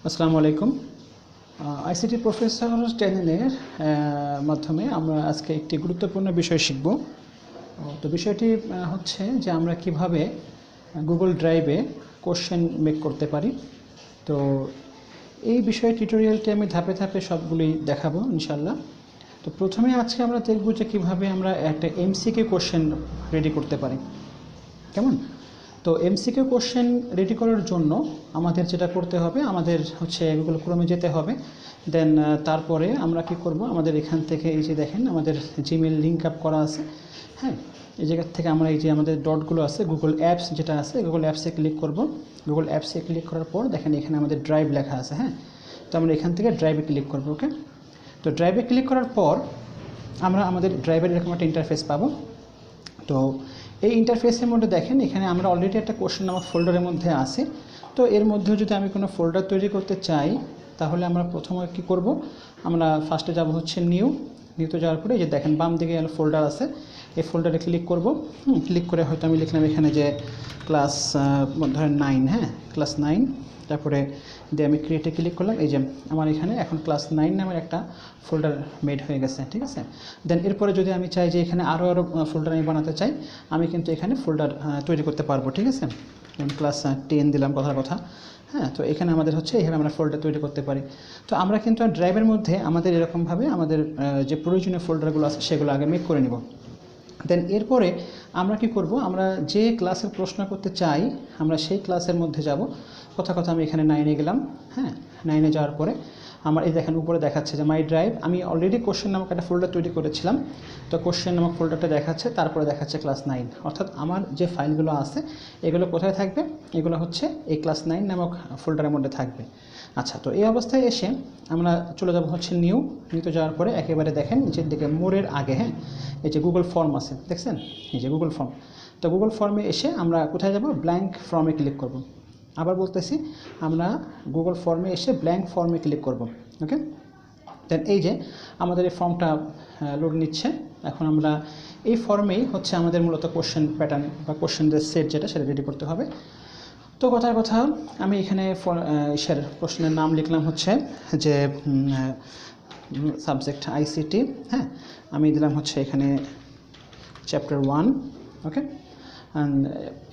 আসসালামু আলাইকুম। ICT professor চ্যানেলের মাধ্যমে আমরা আজকে একটি গুরুত্বপূর্ণ বিষয় শিখব। তো বিষয়টি হচ্ছে যে আমরা কিভাবে গুগল ড্রাইভে কোশ্চেন মেক করতে পারি। তো এই বিষয়ে টিউটোরিয়ালটি আমি ধাপে ধাপে সবগুলোই দেখাবো ইনশাল্লাহ। তো প্রথমে আজকে আমরা দেখব যে কীভাবে আমরা একটা এমসিকিউ কোশ্চেন রেডি করতে পারি। কেমন? তো এমসিকিউ কোশ্চেন রেডি করার জন্য আমাদের যেটা করতে হবে, আমাদের হচ্ছে গুগল ক্রোমে যেতে হবে। দেন তারপরে আমরা কি করব, আমাদের এখান থেকে এই যে দেখেন আমাদের জিমেল লিঙ্ক আপ করা আছে। হ্যাঁ, এই জায়গা থেকে আমরা এই যে আমাদের ডটগুলো আছে, গুগল অ্যাপস যেটা আছে, গুগল অ্যাপসে ক্লিক করব। গুগল অ্যাপসে ক্লিক করার পর দেখেন এখানে আমাদের ড্রাইভ লেখা আছে। হ্যাঁ, তো আমরা এখান থেকে ড্রাইভে ক্লিক করব। ওকে, তো ড্রাইভে ক্লিক করার পর আমরা আমাদের ড্রাইভের এরকম একটা ইন্টারফেস পাবো। তো এই ইন্টারফেসের মধ্যে দেখেন এখানে আমরা অলরেডি একটা কোশ্চেন নামক ফোল্ডারের মধ্যে আছে। তো এর মধ্যে যদি আমি কোনো ফোল্ডার তৈরি করতে চাই তাহলে আমরা প্রথমে কি করব, আমরা ফার্স্টে যাব হচ্ছে নিউতে যাওয়ার পরে এই যে দেখেন বাম দিকে ফোল্ডার আছে, এই ফোল্ডারে ক্লিক করব। ক্লিক করে হয়তো আমি লিখলাম এখানে যে ক্লাস ধরেন 9। হ্যাঁ, ক্লাস 9, তারপরে দিয়ে আমি ক্রিয়েটে ক্লিক করলাম। এই যে আমার এখানে এখন ক্লাস 9 নামের একটা ফোল্ডার মেড হয়ে গেছে। ঠিক আছে, দেন এরপরে যদি আমি চাই যে এখানে আরও ফোল্ডার আমি বানাতে চাই, আমি কিন্তু এখানে ফোল্ডার তৈরি করতে পারবো। ঠিক আছে, যেমন ক্লাস 10 দিলাম কথার কথা। হ্যাঁ, তো এখানে আমাদের হচ্ছে এইভাবে আমরা ফোল্ডার তৈরি করতে পারি। তো আমরা কিন্তু ড্রাইভের মধ্যে আমাদের এরকমভাবে আমাদের যে প্রয়োজনীয় ফোল্ডারগুলো আছে সেগুলো আগে মেক করে নিব। দেন এরপরে আমরা কি করব, আমরা যে ক্লাসের প্রশ্ন করতে চাই আমরা সেই ক্লাসের মধ্যে যাব। কথা আমি এখানে 9-এ গেলাম। হ্যাঁ, 9-এ যাওয়ার পরে আমার এই দেখেন উপরে দেখাচ্ছে যে মাই ড্রাইভ। আমি অলরেডি কোশ্চেন নামক একটা ফোল্ডার তৈরি করেছিলাম। তো কোশ্চেন নামক ফোল্ডারটা দেখাচ্ছে, তারপরে দেখাচ্ছে ক্লাস 9। অর্থাৎ আমার যে ফাইলগুলো আছে এগুলো কোথায় থাকবে, এগুলো হচ্ছে এই ক্লাস 9 নামক ফোল্ডারের মধ্যে থাকবে। আচ্ছা, তো এই অবস্থায় এসে আমরা চলে যাব হচ্ছে নিউতে যাওয়ার পরে একেবারে দেখেন নিচের দিকে মোড়ের আগে, হ্যাঁ, এই যে গুগল ফর্ম আছে দেখছেন, এই যে গুগল ফর্ম। তো গুগল ফর্মে এসে আমরা কোথায় যাব, ব্ল্যাঙ্ক ফর্মে ক্লিক করব। আবার বলতেছি, আমরা গুগল ফর্মে এসে ব্ল্যাঙ্ক ফর্মে ক্লিক করব। ওকে, দেন এই যে আমাদের এই ফর্মটা লোড নিচ্ছে। এখন আমরা এই ফর্মেই হচ্ছে আমাদের মূলত কোশ্চেন প্যাটার্ন বা কোশ্চেনদের সেট যেটা সেটা রেডি করতে হবে। তো কথার কথা আমি এখানে প্রশ্নের নাম লিখলাম হচ্ছে যে সাবজেক্ট আইসিটি। হ্যাঁ, আমি দিলাম হচ্ছে এখানে চ্যাপ্টার 1। ওকে, অ্যান্ড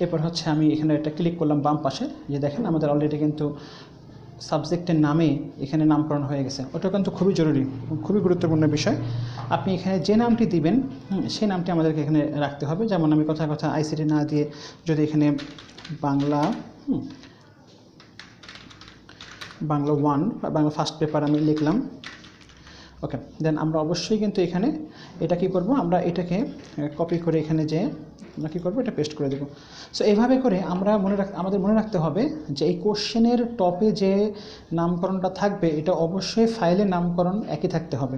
এরপর হচ্ছে আমি এখানে একটা ক্লিক করলাম বাম পাশে, যে দেখেন আমাদের অলরেডি কিন্তু সাবজেক্টের নামে এখানে নামকরণ হয়ে গেছে। ওটা কিন্তু খুবই জরুরি, খুবই গুরুত্বপূর্ণ বিষয়। আপনি এখানে যে নামটি দিবেন সেই নামটি আমাদেরকে এখানে রাখতে হবে। যেমন আমি কথা আইসিটি না দিয়ে যদি এখানে বাংলা 1 বা বাংলা ফার্স্ট পেপার আমি লিখলাম। ওকে, দেন আমরা অবশ্যই কিন্তু এখানে এটা কি করব, আমরা এটাকে কপি করে এখানে যে আমরা কী করবো, এটা পেস্ট করে দেবো। সো এইভাবে করে আমরা আমাদের মনে রাখতে হবে যে এই কোশ্চেনের টপে যে নামকরণটা থাকবে এটা অবশ্যই ফাইলের নামকরণ একই থাকতে হবে।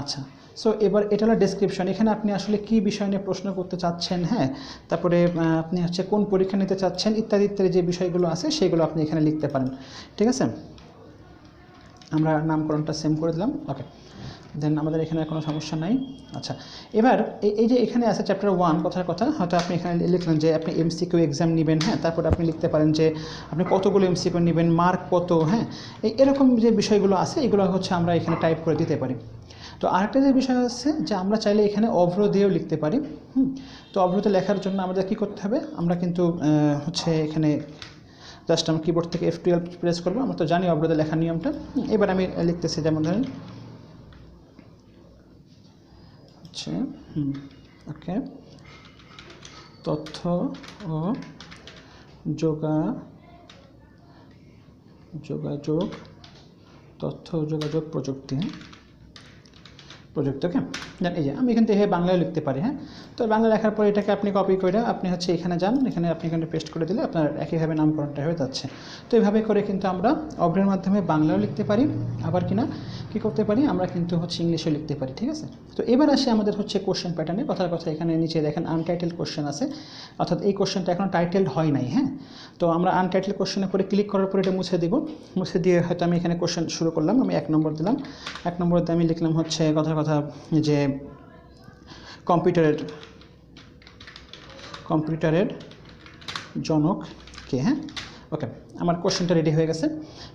আচ্ছা, সো এবার এটা হলো ডেসক্রিপশন। এখানে আপনি আসলে কী বিষয় নিয়ে প্রশ্ন করতে চাচ্ছেন, হ্যাঁ, তারপরে আপনি হচ্ছে কোন পরীক্ষা নিতে চাচ্ছেন ইত্যাদি ইত্যাদি যে বিষয়গুলো আছে সেগুলো আপনি এখানে লিখতে পারেন। ঠিক আছে, আমরা নামকরণটা সেম করে দিলাম। ওকে, দেন আমাদের এখানে কোনো সমস্যা নাই। আচ্ছা, এবার এই যে এখানে আছে চ্যাপ্টার 1 কথার কথা, হয়তো আপনি এখানে লিখলেন যে আপনি এমসিকিউ এক্সাম নেবেন। হ্যাঁ, তারপরে আপনি লিখতে পারেন যে আপনি কতগুলো এমসিকিউ নেবেন, মার্ক কত। হ্যাঁ, এরকম যে বিষয়গুলো আছে এগুলো হচ্ছে আমরা এখানে টাইপ করে দিতে পারি। তো আরেকটা যে বিষয় আছে যে আমরা চাইলে এখানে অভ্র দিয়েও লিখতে পারি। তো অভ্রতে লেখার জন্য আমাদের কী করতে হবে, আমরা কিন্তু হচ্ছে এখানে জাস্ট আমি কিবোর্ড থেকে F12 প্রেস করবো। আমরা তো জানি অভ্রতে লেখার নিয়মটা। এবার আমি লিখতেছি যেমন ধরেন আচ্ছা, ওকে, তথ্য ও যোগাযোগ প্রযুক্তি। ওকে, দেন এই যে আমি এখান থেকে বাংলায় লিখতে পারি। হ্যাঁ, তো বাংলা লেখার পর এটাকে আপনি কপি করে আপনি হচ্ছে এখানে যান, এখানে আপনি এখানে পেস্ট করে দিলে আপনার একইভাবে নামকরণটা হয়ে যাচ্ছে। তো এইভাবে করে কিন্তু আমরা অভ্রের মাধ্যমে বাংলাও লিখতে পারি, আবার কী করতে পারি, আমরা কিন্তু হচ্ছে ইংলিশেও লিখতে পারি। ঠিক আছে, তো এবার আসি আমাদের হচ্ছে কোশ্চেন প্যাটার্নে। কথার কথা এখানে নিচে দেখেন আনটাইটেল কোশ্চেন আছে, অর্থাৎ এই কোশ্চেনটা এখন টাইটেলড হয় নাই। হ্যাঁ, তো আমরা আনটাইটেল কোশ্চেনের পরে ক্লিক করার পরে এটা মুছে দিব। মুছে দিয়ে হয়তো আমি এখানে কোশ্চেন শুরু করলাম, আমি 1 নম্বর দিলাম। 1 নম্বরতে আমি লিখলাম হচ্ছে কথার কথা যে কম্পিউটারের জনক কে। হ্যাঁ, ওকে, আমার কোশ্চেনটা রেডি হয়ে গেছে।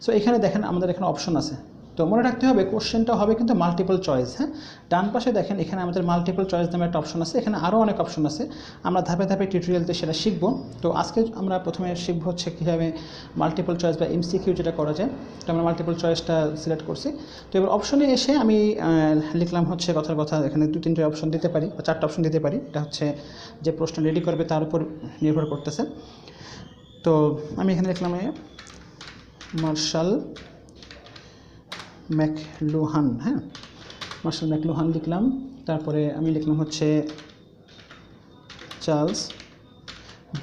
সো এখানে দেখেন আমাদের এখানে অপশন আছে, তো মনে রাখতে হবে কোশ্চেনটা হবে কিন্তু মাল্টিপল চয়েস। হ্যাঁ, ডান পাশে দেখেন এখানে আমাদের মাল্টিপল চয়েস নামে একটা অপশন আছে, এখানে আরও অনেক অপশন আছে, আমরা ধাপে ধাপে টিউটোরিয়ালতে সেটা শিখব। তো আজকে আমরা প্রথমে শিখব হচ্ছে কীভাবে মাল্টিপল চয়েস বা MCQ যেটা করা যায়। তো আমরা মাল্টিপল চয়েসটা সিলেক্ট করছি। তো এবার অপশনে এসে আমি লিখলাম হচ্ছে কথার কথা, এখানে 2-3টে অপশন দিতে পারি বা 4টা অপশন দিতে পারি, এটা হচ্ছে যে প্রশ্ন রেডি করবে তার উপর নির্ভর করতেছে। তো আমি এখানে লিখলাম মার্শাল ম্যাকলুহান। হ্যাঁ, মার্শাল ম্যাকলুহান লিখলাম, তারপরে আমি লিখলাম হচ্ছে চার্লস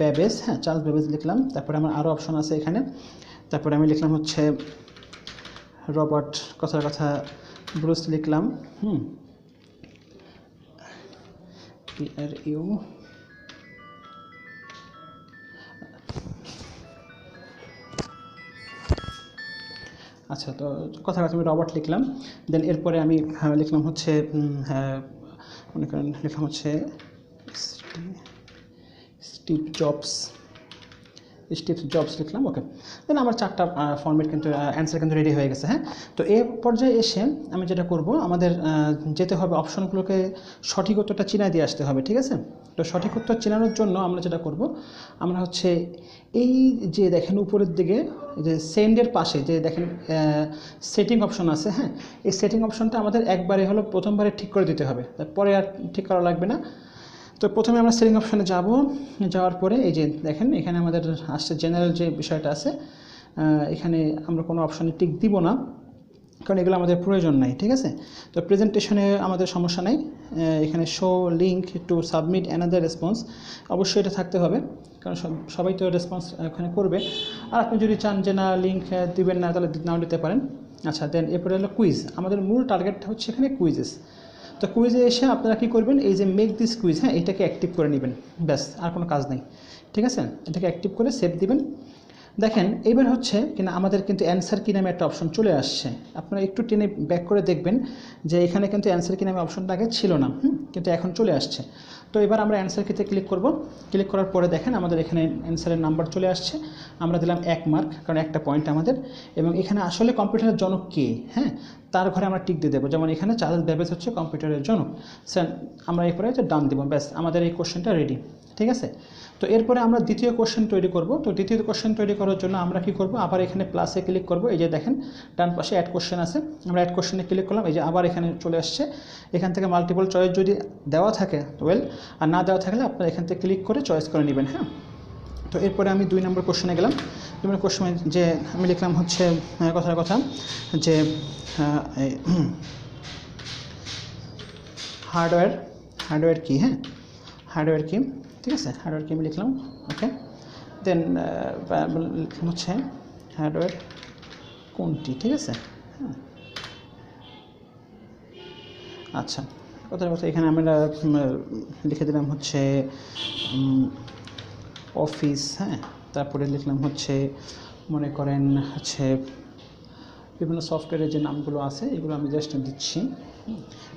বেবেজ। হ্যাঁ, চার্লস বেবেজ লিখলাম, তারপরে আমার আরও অপশন আছে এখানে। তারপরে আমি লিখলাম হচ্ছে রবার্ট কথার কথা ব্রুস লিখলাম। PRU আচ্ছা, তো কথা আমি রবার্ট লিখলাম। দেন এরপরে আমি লিখলাম হচ্ছে মনে করেন লিখলাম হচ্ছে স্টিভ জবস লিখলাম। ওকে, দেন আমার 4টা ফর্মেট কিন্তু অ্যান্সার কিন্তু রেডি হয়ে গেছে। হ্যাঁ, তো এই পর্যায়ে এসে আমি যেটা করব, আমাদের যেতে হবে অপশনগুলোকে সঠিক উত্তরটা চিনাই দিয়ে আসতে হবে। ঠিক আছে, তো সঠিক উত্তর চেনানোর জন্য আমরা যেটা করব, আমরা হচ্ছে এই যে দেখেন উপরের দিকে যে সেন্ডের পাশে যে দেখেন সেটিং অপশন আছে। হ্যাঁ, এই সেটিং অপশনটা আমাদের একবারে হলো প্রথমবারে ঠিক করে দিতে হবে, তারপরে আর ঠিক করা লাগবে না। তো প্রথমে আমরা সেটিং অপশনে যাব, যাওয়ার পরে এই যে দেখেন এখানে আমাদের আসছে জেনারেল যে বিষয়টা আছে, এখানে আমরা কোনো অপশনে টিক দিব না, কারণ এগুলো আমাদের প্রয়োজন নাই। ঠিক আছে, তো প্রেজেন্টেশনে আমাদের সমস্যা নাই, এখানে show link to submit another response অবশ্যই এটা থাকতে হবে, কারণ সবাই তো রেসপন্স এখানে করবে। আর আপনি যদি চান যে না লিঙ্ক দিবেন না, তাহলে নাও দিতে পারেন। আচ্ছা, দেন এরপরে হলো কুইজ। আমাদের মূল টার্গেটটা হচ্ছে এখানে কুইজেস। তো কুইজে এসে আপনারা কী করবেন, এই যে মেক দিস কুইজ, হ্যাঁ, এটাকে অ্যাক্টিভ করে নেবেন, ব্যাস, আর কোনো কাজ নেই। ঠিক আছে, এটাকে অ্যাক্টিভ করে সেভ দিবেন। দেখেন এইবার হচ্ছে কিনা আমাদের কিন্তু অ্যান্সার কি নামে একটা অপশন চলে আসছে। আপনারা একটু টেনে ব্যাক করে দেখবেন যে এখানে কিন্তু অ্যান্সার কি নামে অপশনটা আগে ছিল না, কিন্তু এখন চলে আসছে। তো এবার আমরা অ্যান্সার কিতে ক্লিক করব। ক্লিক করার পরে দেখেন আমাদের এখানে অ্যান্সারের নাম্বার চলে আসছে। আমরা দিলাম 1 মার্ক, কারণ একটা পয়েন্ট আমাদের। এবং এখানে আসলে কম্পিউটারের জনক কে, হ্যাঁ, তার ঘরে আমরা টিক দিয়ে দেবো। যেমন এখানে চার্লস বেবেজ হচ্ছে কম্পিউটারের জনক, স্যার আমরা এরপরে ডান দেবো, ব্যাস, আমাদের এই কোশ্চেনটা রেডি। ঠিক আছে, তো এরপরে আমরা দ্বিতীয় কোশ্চেন তৈরি করব। তো দ্বিতীয় কোশ্চেন তৈরি করার জন্য আমরা কি করব, আবার এখানে প্লাসে ক্লিক করব। এই যে দেখেন ডান পাশে অ্যাড কোশ্চেন আছে, আমরা অ্যাড কোশ্চেনে ক্লিক করলাম, এই যে আবার এখানে চলে আসছে। এখান থেকে মাল্টিপল চয়েস যদি দেওয়া থাকে ওয়েল, আর না দেওয়া থাকলে আপনারা এখান থেকে ক্লিক করে চয়েস করে নেবেন। হ্যাঁ, তো এরপরে আমি 2 নম্বর কোশ্চেনে গেলাম। 2 নম্বর কোশ্চেনে যে আমি লিখলাম হচ্ছে কথার কথা যে হার্ডওয়্যার কি, হ্যাঁ, হার্ডওয়্যার কি। ঠিক আছে, হার্ডওয়্যার কি আমি লিখলাম। ওকে, দেন লিখলাম হচ্ছে হার্ডওয়্যার কোনটি। ঠিক আছে, হ্যাঁ, আচ্ছা, কথার কথা এখানে আমরা লিখে দিলাম হচ্ছে অফিস। হ্যাঁ, তারপরে লিখলাম হচ্ছে মনে করেন হচ্ছে বিভিন্ন সফটওয়্যারের যে নামগুলো আছে এগুলো আমি জাস্ট দিচ্ছি।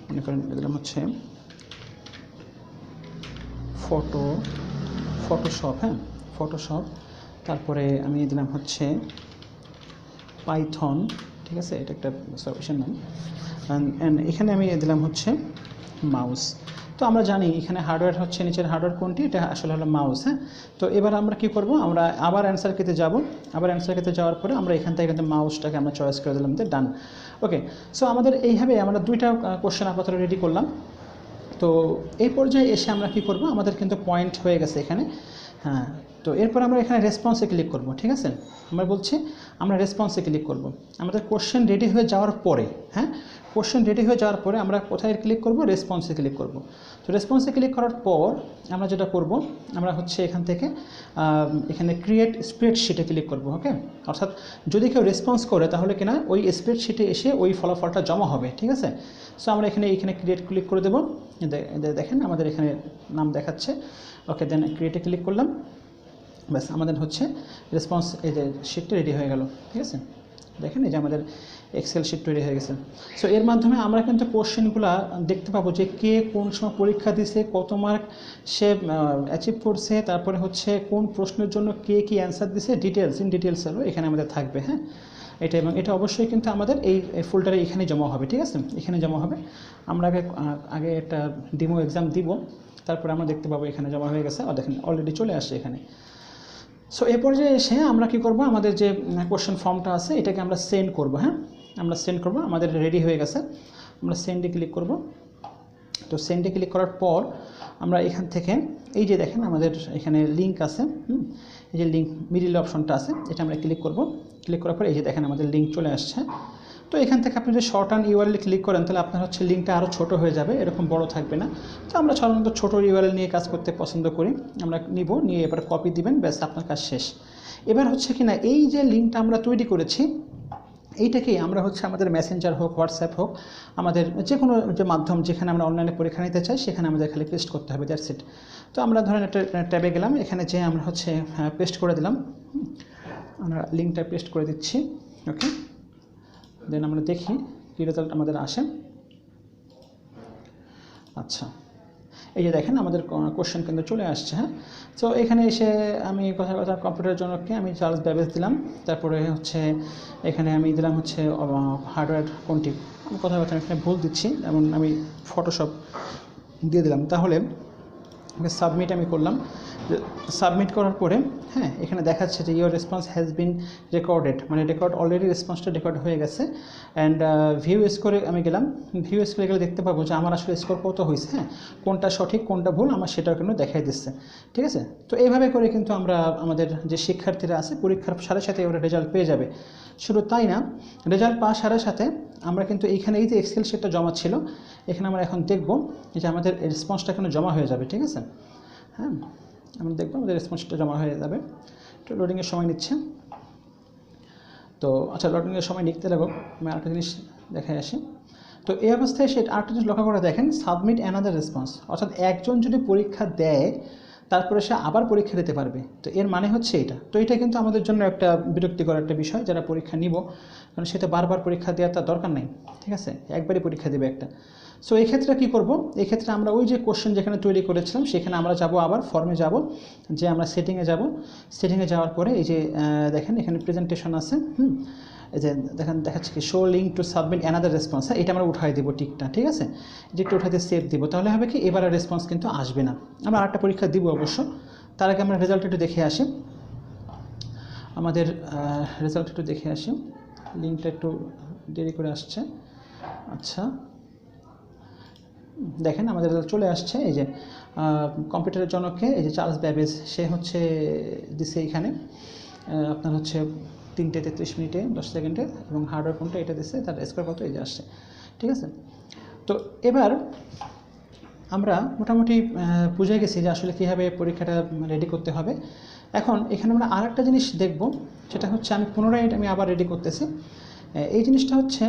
মনে করেন দিলাম হচ্ছে ফটোশপ। হ্যাঁ, ফটোশপ। তারপরে আমি দিলাম হচ্ছে পাইথন। ঠিক আছে, এটা একটা সফটওয়্যারের নাম। অ্যান্ড এখানে আমি দিলাম হচ্ছে মাউস। তো আমরা জানি এখানে হার্ডওয়্যার হচ্ছে নিচের হার্ডওয়্যার কোনটি, এটা আসলে হলো মাউস। হ্যাঁ, তো এবার আমরা কি করব, আমরা আবার অ্যান্সার কিতে যাব। আবার অ্যান্সার কিতে যাওয়ার পরে আমরা এখান থেকে কিন্তু মাউসটাকে আমরা চয়েস করে দিলাম, ডান। ওকে, সো আমাদের এইভাবে আমরা 2টা কোশ্চেন আপাতত রেডি করলাম। তো এই পর্যায়ে এসে আমরা কি করব, আমাদের কিন্তু পয়েন্ট হয়ে গেছে এখানে। হ্যাঁ, তো এরপর আমরা এখানে রেসপন্সে ক্লিক করব। ঠিক আছে, আমরা বলছি আমরা রেসপন্সে ক্লিক করব। আমাদের কোশ্চেন রেডি হয়ে যাওয়ার পরে, হ্যাঁ, কোশ্চেন রেডি হয়ে যাওয়ার পরে আমরা কোথায় ক্লিক করব, রেসপন্সে ক্লিক করব। তো রেসপন্সে ক্লিক করার পর আমরা যেটা করব, আমরা হচ্ছে এখান থেকে এখানে ক্রিয়েট স্প্রেডশিটে ক্লিক করব। ওকে, অর্থাৎ যদি কেউ রেসপন্স করে তাহলে কিনা ওই স্প্রেডশিটে এসে ওই ফলাফলটা জমা হবে। ঠিক আছে, সো আমরা এখানে ক্রিয়েট ক্লিক করে দেবো। দেখেন আমাদের এখানে নাম দেখাচ্ছে। ওকে, দেন ক্রিয়েটে ক্লিক করলাম, ব্যাস আমাদের হচ্ছে রেসপন্স এই যে শিটটা রেডি হয়ে গেল। ঠিক আছে, দেখেন এই যে আমাদের এক্সেল শিট তৈরি হয়ে গেছে। সো এর মাধ্যমে আমরা কিন্তু কোশ্চেনগুলো দেখতে পাবো যে কে কোন সময় পরীক্ষা দিছে, কত মার্ক সে অ্যাচিভ করছে, তারপরে হচ্ছে কোন প্রশ্নের জন্য কে কী অ্যান্সার দিছে, ডিটেলসেরও এখানে আমাদের থাকবে। হ্যাঁ, এটা এবং এটা অবশ্যই কিন্তু আমাদের এই ফোল্ডারে এখানে জমা হবে, ঠিক আছে, এখানে জমা হবে। আমরা আগে একটা ডেমো এক্সাম দিব, তারপরে আমরা দেখতে পাবো এখানে জমা হয়ে গেছে, দেখেন অলরেডি চলে আসছে এখানে। সো এ পর্যায়ে এসে আমরা কি করব, আমাদের যে কোশ্চেন ফর্মটা আছে এটাকে আমরা সেন্ড করব। হ্যাঁ, আমরা সেন্ড করব, আমাদের রেডি হয়ে গেছে, আমরা সেন্ডে ক্লিক করব। তো সেন্ডে ক্লিক করার পর আমরা এখান থেকে এই যে দেখেন আমাদের এখানে লিঙ্ক আছে, এই যে লিঙ্ক মিডিল অপশনটা আছে, এটা আমরা ক্লিক করব। ক্লিক করার পর এই যে দেখেন আমাদের লিঙ্ক চলে আসছে। তো এখান থেকে আপনি যদি শর্ট অ্যান্ড ইউআরএল ক্লিক করেন তাহলে আপনার হচ্ছে লিঙ্কটা আরও ছোট হয়ে যাবে, এরকম বড় থাকবে না। তো আমরা সাধারণত ছোটো ইউআরএল নিয়ে কাজ করতে পছন্দ করি, আমরা নিয়ে এবার কপি দিবেন, ব্যাস আপনার কাজ শেষ। এবার হচ্ছে কি না, এই যে লিঙ্কটা আমরা তৈরি করেছি এইটাকেই আমরা হচ্ছে আমাদের মেসেঞ্জার হোক, হোয়াটসঅ্যাপ হোক, আমাদের যে কোনো যে মাধ্যম যেখানে আমরা অনলাইনে পরীক্ষা নিতে চাই সেখানে আমাদের খালি পেস্ট করতে হবে, দ্যাটস ইট। তো আমরা ধরেন একটা ট্যাবে গেলাম, এখানে যে আমরা হচ্ছে পেস্ট করে দিলাম, আমরা লিঙ্কটা পেস্ট করে দিচ্ছি। ওকে, দেন আমরা দেখি কী রেজাল্ট আমাদের আসে। আচ্ছা, এই যে দেখেন আমাদের কোশ্চেন কিন্তু চলে আসছে। হ্যাঁ, তো এখানে এসে আমি কথা কম্পিউটারের জনককে আমি চার্লস ব্যাবেজ দিলাম, তারপরে হচ্ছে এখানে আমি দিলাম হচ্ছে হার্ডওয়্যার কোনটি, আমি কথা এখানে ভুল দিচ্ছি, যেমন আমি ফটোশপ দিয়ে দিলাম। তাহলে সাবমিট আমি করলাম, সাবমিট করার পরে হ্যাঁ এখানে দেখাচ্ছে যে your response has been recorded, মানে অলরেডি রেসপন্সটা রেকর্ড হয়ে গেছে। অ্যান্ড ভিউ স্কোরে আমি গেলাম, ভিউ স্কোরে গেলে দেখতে পাবো যে আমার আসলে স্কোর কত হয়েছে, হ্যাঁ কোনটা সঠিক কোনটা ভুল আমার সেটাও কিন্তু দেখাই দিচ্ছে, ঠিক আছে। তো এইভাবে করে কিন্তু আমরা আমাদের যে শিক্ষার্থীরা আছে পরীক্ষার সাথে সাথে ওরা রেজাল্ট পেয়ে যাবে। শুধু তাই না, রেজাল্ট পাওয়ার সাথে সাথে আমরা কিন্তু এইখানে এই যে এক্সেল শিটটা জমা ছিল এখানে আমরা এখন দেখব যে আমাদের রেসপন্সটা এখানে জমা হয়ে যাবে, ঠিক আছে। হ্যাঁ, আমরা দেখবো আমাদের রেসপন্সটা জমা হয়ে যাবে। একটু লোডিংয়ের সময় নিচ্ছে। তো আচ্ছা, লোডিংয়ের সময় নিতে লাগো, আমি আরেকটা জিনিস দেখাই আসি। তো এই অবস্থায় সে আরেকটা জিনিস লক্ষ্য করে দেখেন, সাবমিট অ্যানাদার রেসপন্স, অর্থাৎ একজন যদি পরীক্ষা দেয় তারপরে সে আবার পরীক্ষা দিতে পারবে। তো এর মানে হচ্ছে এটা, তো এটা কিন্তু আমাদের জন্য একটা বিরক্তিকর একটা বিষয় যারা পরীক্ষা নিব, কারণ সেটা বারবার পরীক্ষা দেওয়ার তার দরকার নেই, ঠিক আছে, একবারই পরীক্ষা দেবে একটা। সো এই ক্ষেত্রে কী করব, এই ক্ষেত্রে আমরা ওই যে কোশ্চেন যেখানে তৈরি করেছিলাম সেখানে আমরা যাব, আবার ফর্মে যাব, যে আমরা সেটিংয়ে যাব, সেটিংয়ে যাওয়ার পরে এই যে দেখেন এখানে প্রেজেন্টেশন আছে, এই যে দেখেন দেখাচ্ছে কি show link to submit another response, হ্যাঁ এটা আমরা উঠাই দেবো টিকটা, ঠিক আছে, যে একটু উঠাতে সেভ দিব, তাহলে হবে কি এবারে রেসপন্স কিন্তু আসবে না। আমরা আরেকটা পরীক্ষা দিব অবশ্য, তার আগে আমরা রেজাল্ট একটু দেখে আসি, আমাদের রেজাল্ট একটু দেখে আসি, লিঙ্কটা একটু দেরি করে আসছে। আচ্ছা, দেখেন আমাদের রেজাল্ট চলে আসছে, এই যে কম্পিউটারের জনককে এই যে চার্লস ব্যাবেজ সে হচ্ছে দিছে এইখানে আপনার হচ্ছে 3:33 10 সেকেন্ডে, এবং হার্ডওয়্যার কোনটা এটা দিচ্ছে, তার স্কোর কত এই যে আসছে, ঠিক আছে। তো এবার আমরা মোটামুটি বুঝে গেছি যে আসলে কীভাবে পরীক্ষাটা রেডি করতে হবে। এখন এখানে আমরা আরেকটা জিনিস দেখব, সেটা হচ্ছে আমি পুনরায় আমি আবার রেডি করতেছি। এই জিনিসটা হচ্ছে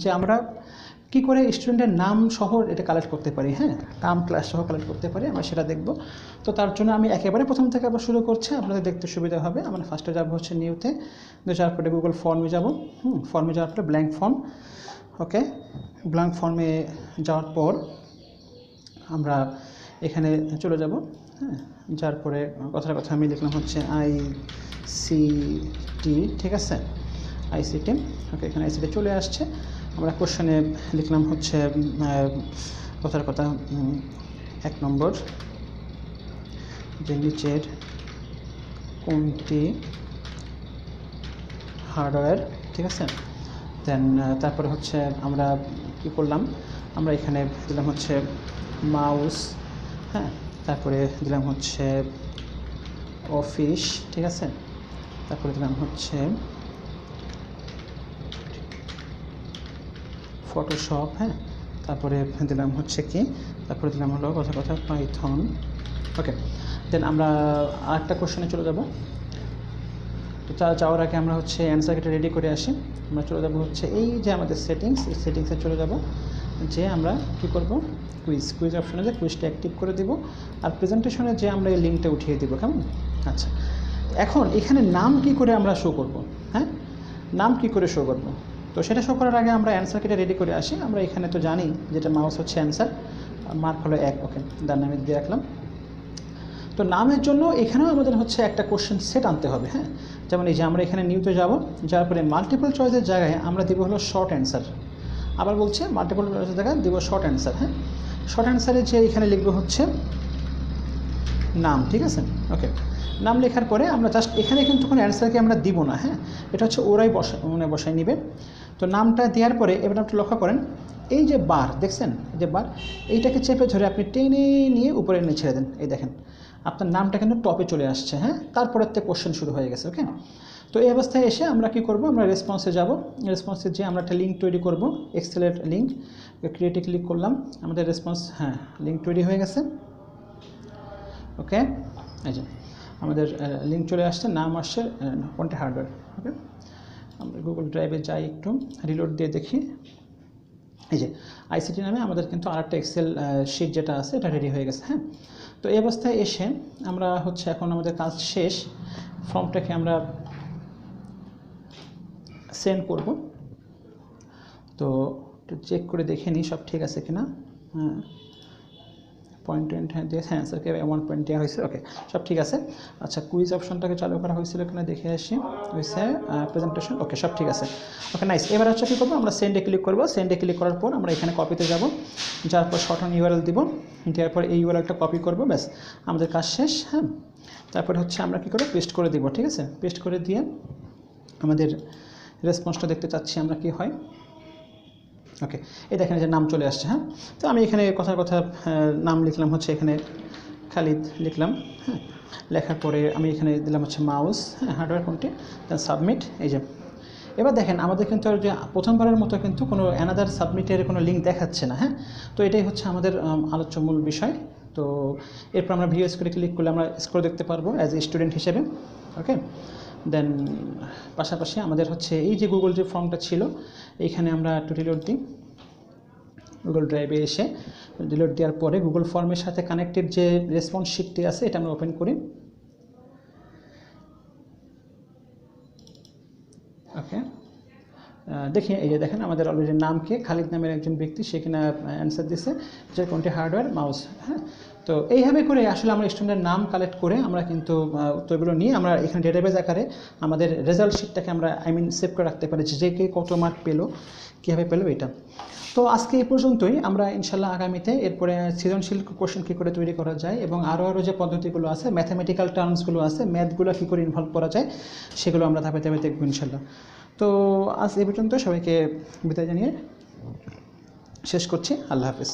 যে আমরা কী করে স্টুডেন্টের নাম সহ এটা কালেক্ট করতে পারি, হ্যাঁ নাম ক্লাস সহ কালেক্ট করতে পারি, আমরা সেটা দেখব। তো তার জন্য আমি একেবারে প্রথম থেকে আবার শুরু করছি, আপনাদের দেখতে সুবিধা হবে। আমরা ফার্স্টে যাবো হচ্ছে নিউতে, যাওয়ার পরে গুগল ফর্মে যাব, ফর্মে যাওয়ার পরে ব্ল্যাঙ্ক ফর্ম, ওকে ব্ল্যাঙ্ক ফর্মে যাওয়ার পর আমরা এখানে চলে যাব, হ্যাঁ যার পরে কথার কথা আমি লিখলাম হচ্ছে ICT, ঠিক আছে ICT, ওকে এখানে ICT চলে আসছে। আমরা কোশ্চেনে লিখলাম হচ্ছে কথার কথা 1 নম্বর, যে নিচের কোনটি হার্ডওয়্যার, ঠিক আছে। দেন তারপরে হচ্ছে আমরা কি করলাম, আমরা এখানে দিলাম হচ্ছে মাউস, হ্যাঁ তারপরে দিলাম হচ্ছে অফিস, ঠিক আছে, তারপরে দিলাম হচ্ছে ফটোশপ, হ্যাঁ তারপরে দিলাম হচ্ছে কি, তারপরে দিলাম হলো কথা পাইথন, ওকে। দেন আমরা আরেকটা কোশ্চেনে চলে যাব। তো যাওয়ার আগে আমরা হচ্ছে অ্যান্সারটা রেডি করে আসি। আমরা চলে যাব হচ্ছে এই যে আমাদের সেটিংস, এই সেটিংসে চলে যাব, যে আমরা কি করব কুইজ অপশনে যে কুইজটা অ্যাক্টিভ করে দিব, আর প্রেজেন্টেশনে যে আমরা এই লিঙ্কটা উঠিয়ে দিব, কেমন। আচ্ছা, এখন এখানে নাম কি করে আমরা শো করব, হ্যাঁ নাম কি করে শো করবো? তো সেটা শো করার আগে আমরা অ্যান্সারটা রেডি করে আসি। আমরা এখানে তো জানি যেটা মাউস হচ্ছে অ্যান্সার, মার্ক হলো 1, ওকে, ডান আমি দিয়ে রাখলাম। তো নামের জন্য এখানেও আমাদের হচ্ছে একটা কোশ্চেন সেট আনতে হবে, হ্যাঁ। যেমন এই যে আমরা এখানে নিউতে যাব, যাওয়ার পরে মাল্টিপল চয়েসের জায়গায় আমরা দেবো হলো শর্ট অ্যান্সার। আবার বলছে মাল্টিপল চয়েসের জায়গায় দেবো শর্ট অ্যান্সার, হ্যাঁ। শর্ট অ্যান্সারে যে এখানে লিখবো হচ্ছে নাম, ঠিক আছে, ওকে। নাম লেখার পরে আমরা জাস্ট এখানে কিন্তু কোনো অ্যান্সারকে আমরা দিব না, হ্যাঁ, এটা হচ্ছে ওরাই বসায় নেবে। তো নামটা দেওয়ার পরে এবার আপনি লক্ষ্য করেন এই যে বার দেখছেন, এই যে বার, এইটাকে চেপে ধরে আপনি টেনে নিয়ে উপরে নিয়ে ছেড়ে দেন, এই দেখেন আপনার নামটা কিন্তু টপে চলে আসছে, হ্যাঁ। তারপরে তো কোশ্চেন শুরু হয়ে গেছে, ওকে। তো এই অবস্থায় এসে আমরা কি করব, আমরা রেসপন্সে যাব। রেসপন্সে যে আমরা একটা লিঙ্ক তৈরি করব, এক্সেলের লিঙ্ক, ক্রিয়েটে ক্লিক করলাম, আমাদের রেসপন্স, হ্যাঁ, লিঙ্ক তৈরি হয়ে গেছে, ওকে। এই যে আমাদের লিঙ্ক চলে আসছে, নাম আসছে কোনটা হার্ডওয়্যার, ওকে। আমরা গুগল ড্রাইভে যাই, একটু রিলোড দিয়ে দেখি। এই যে আইসিটি নামে আমাদের কিন্তু আরেকটা এক্সেল শিট যেটা আছে এটা রেডি হয়ে গেছে, হ্যাঁ। তো এই অবস্থায় এসে আমরা হচ্ছে এখন আমাদের কাজ শেষ, ফর্মটাকে আমরা সেন্ড করব। তো একটু চেক করে দেখে নিই সব ঠিক আছে কিনা, হ্যাঁ, পয়েন্ট দিয়ে, হ্যাঁ স্যারকে 1 পয়েন্ট দেওয়া হয়েছে, ওকে, সব ঠিক আছে। আচ্ছা, কুইজ অপশনটাকে চালু করা হয়েছিল কিনা দেখে আসি, হয়েছে, প্রেজেন্টেশন, ওকে, সব ঠিক আছে, ওকে, নাইস। এবার হচ্ছে কী করবো, আমরা সেন্ডে ক্লিক করবো। সেন্ডে ক্লিক করার পর আমরা এখানে কপিতে যাব, যার পর শর্ট অন ইউআরএল দিব, দেওয়ার পর এই ইউআরএলটা কপি করবো, ব্যাস আমাদের কাজ শেষ, হ্যাঁ। তারপরে হচ্ছে আমরা কী করবো, পেস্ট করে দিব, ঠিক আছে। পেস্ট করে দিয়ে আমাদের রেসপন্সটা দেখতে চাচ্ছি আমরা কি হয়, ওকে। এই দেখেন যে নাম চলে আসছে, হ্যাঁ। তো আমি এখানে কথার কথা নাম লিখলাম হচ্ছে এখানে খালিদ লিখলাম, হ্যাঁ। লেখার পরে আমি এখানে দিলাম হচ্ছে মাউস, হ্যাঁ, হার্ডওয়্যার কোনটি, দেন সাবমিট। এই যে এবার দেখেন আমাদের কিন্তু যে প্রথমবারের মতো কিন্তু কোনো অ্যানাদার সাবমিটের কোনো লিঙ্ক দেখাচ্ছে না, হ্যাঁ। তো এটাই হচ্ছে আমাদের আলোচ্য মূল বিষয়। তো এরপর আমরা ভিডিও স্কোরে ক্লিক করলে আমরা স্কোর দেখতে পারবো অ্যাজ এ স্টুডেন্ট হিসেবে, ওকে। দেন পাশাপাশি আমাদের হচ্ছে এই যে গুগল যে ফর্মটা ছিল এইখানে আমরা একটু রিলোড দিই, গুগল ড্রাইভে এসে রিলোড দেওয়ার পরে গুগল ফর্মের সাথে কানেক্টেড যে রেসপন্স শিটটি আছে এটা আমরা ওপেন করি, ওকে। দেখি এই যে দেখেন আমাদের অলরেডি নামকে খালিদ নামের একজন ব্যক্তি সে কিনা অ্যান্সার দিছে যে কোনটি হার্ডওয়্যার মাউস, হ্যাঁ। তো এইভাবে করে আসলে আমরা স্টুডেন্টের নাম কালেক্ট করে আমরা কিন্তু উত্তরগুলো নিয়ে আমরা এখানে ডেটাবেস আকারে আমাদের রেজাল্ট শিটটাকে আমরা সেভ করে রাখতে পারি যে কে কত মার্ক পেলো, কীভাবে পেলো এটা। তো আজকে এই পর্যন্তই, আমরা ইনশাল্লাহ আগামীতে এরপরে সৃজনশীল কোশ্চেন কী করে তৈরি করা যায় এবং আরও যে পদ্ধতিগুলো আছে, ম্যাথামেটিক্যাল টার্মসগুলো আছে, ম্যাথগুলো কী করে ইনভলভ করা যায় সেগুলো আমরা ধাপে ধাপে দেখব ইনশাল্লাহ। তো আজ এই পর্যন্ত সবাইকে বিদায় জানিয়ে শেষ করছি, আল্লাহ হাফেজ।